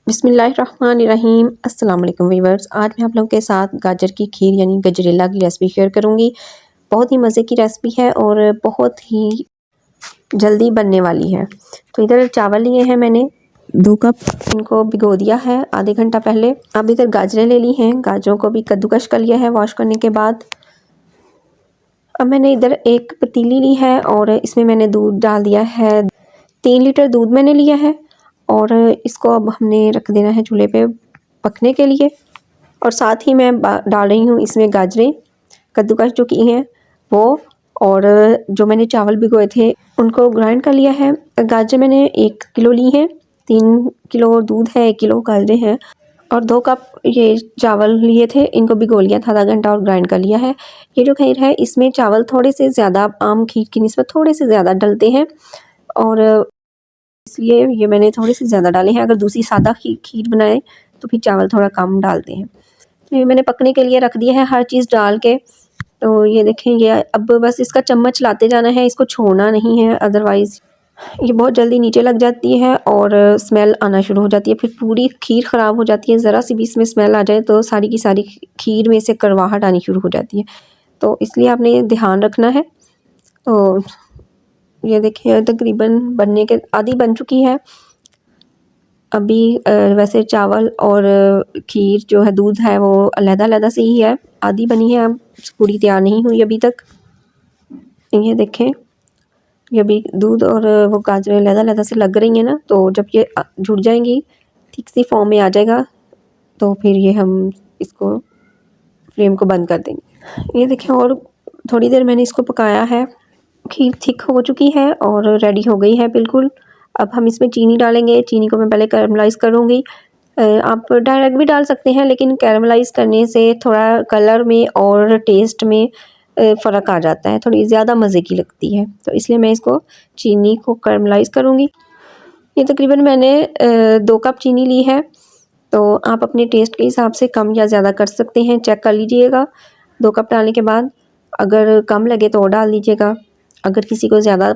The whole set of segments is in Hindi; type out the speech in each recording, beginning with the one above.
बिस्मिल्लाहिर्रहमानिर्रहीम। अस्सलाम वालेकुम वीवर्स। आज मैं आप लोगों के साथ गाजर की खीर यानी गजरेला की रेसिपी शेयर करूंगी। बहुत ही मज़े की रेसिपी है और बहुत ही जल्दी बनने वाली है। तो इधर चावल लिए हैं मैंने 2 कप, इनको भिगो दिया है आधे घंटा पहले। अब इधर गाजरें ले ली हैं, गाजरों को भी कद्दूकश कर लिया है वॉश करने के बाद। अब मैंने इधर एक पतीली ली है और इसमें मैंने दूध डाल दिया है। 3 लीटर दूध मैंने लिया है और इसको अब हमने रख देना है चूल्हे पे पकने के लिए। और साथ ही मैं डाल रही हूँ इसमें गाजरें कद्दूकस जो की हैं वो, और जो मैंने चावल भिगोए थे उनको ग्राइंड कर लिया है। गाजर मैंने 1 किलो ली हैं, 3 किलो दूध है, 1 किलो गाजरें हैं और 2 कप ये चावल लिए थे, इनको भिगो लिया था आधा घंटा और ग्राइंड कर लिया है। ये जो खीर है इसमें चावल थोड़े से ज़्यादा, आम खीर की निस्बत थोड़े से ज़्यादा डलते हैं और इसलिए ये मैंने थोड़े से ज़्यादा डाले हैं। अगर दूसरी सादा खीर बनाएं तो फिर चावल थोड़ा कम डालते हैं। तो ये मैंने पकने के लिए रख दिया है हर चीज़ डाल के। तो ये देखें, ये अब बस इसका चम्मच लाते जाना है, इसको छोड़ना नहीं है, अदरवाइज़ ये बहुत जल्दी नीचे लग जाती है और स्मेल आना शुरू हो जाती है, फिर पूरी खीर ख़राब हो जाती है। ज़रा सी भी इसमें स्मेल आ जाए तो सारी की सारी खीर में से कड़वाहट आनी शुरू हो जाती है, तो इसलिए आपने ध्यान रखना है। तो ये देखिए तकरीबन बनने के आधी बन चुकी है अभी। वैसे चावल और खीर जो है, दूध है वो अलग-अलग से ही है, आधी बनी है, अब पूरी तैयार नहीं हुई अभी तक। ये देखें, ये अभी दूध और वो गाजरें अलग-अलग से लग रही हैं ना, तो जब ये जुड़ जाएंगी, थिक सी फॉर्म में आ जाएगा, तो फिर ये हम इसको फ्लेम को बंद कर देंगे। ये देखें, और थोड़ी देर मैंने इसको पकाया है, खीर थिक हो चुकी है और रेडी हो गई है बिल्कुल। अब हम इसमें चीनी डालेंगे। चीनी को मैं पहले कैरमलाइज़ करूँगी। आप डायरेक्ट भी डाल सकते हैं, लेकिन कैरमलाइज़ करने से थोड़ा कलर में और टेस्ट में फ़र्क आ जाता है, थोड़ी ज़्यादा मज़े की लगती है, तो इसलिए मैं इसको चीनी को कैरमलाइज़ करूँगी। ये तकरीबन मैंने 2 कप चीनी ली है, तो आप अपने टेस्ट के हिसाब से कम या ज़्यादा कर सकते हैं, चेक कर लीजिएगा 2 कप डालने के बाद। अगर कम लगे तो और डाल दीजिएगा, अगर किसी को ज़्यादा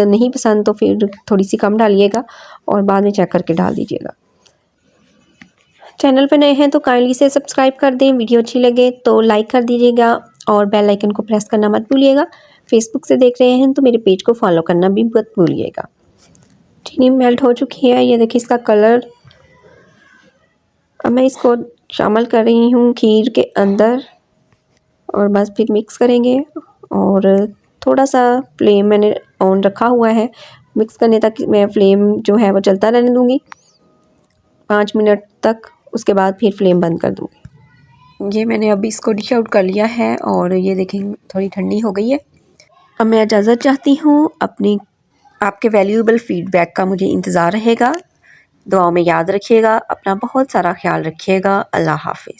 नहीं पसंद तो फिर थोड़ी सी कम डालिएगा और बाद में चेक करके डाल दीजिएगा। चैनल पे नए हैं तो काइंडली से सब्सक्राइब कर दें, वीडियो अच्छी लगे तो लाइक कर दीजिएगा और बेल आइकन को प्रेस करना मत भूलिएगा। फेसबुक से देख रहे हैं तो मेरे पेज को फॉलो करना भी मत भूलिएगा। चीनी मेल्ट हो चुकी है, ये देखिए इसका कलर। अब मैं इसको शामिल कर रही हूँ खीर के अंदर और बस फिर मिक्स करेंगे। और थोड़ा सा फ्लेम मैंने ऑन रखा हुआ है, मिक्स करने तक मैं फ्लेम जो है वो चलता रहने दूँगी 5 मिनट तक, उसके बाद फिर फ्लेम बंद कर दूँगी। ये मैंने अभी इसको डिश आउट कर लिया है और ये देखें थोड़ी ठंडी हो गई है। अब मैं इजाज़त चाहती हूँ, आपके वैल्यूएबल फीडबैक का मुझे इंतज़ार रहेगा। दुआओं में याद रखिएगा, अपना बहुत सारा ख्याल रखिएगा। अल्लाह हाफ़िज़।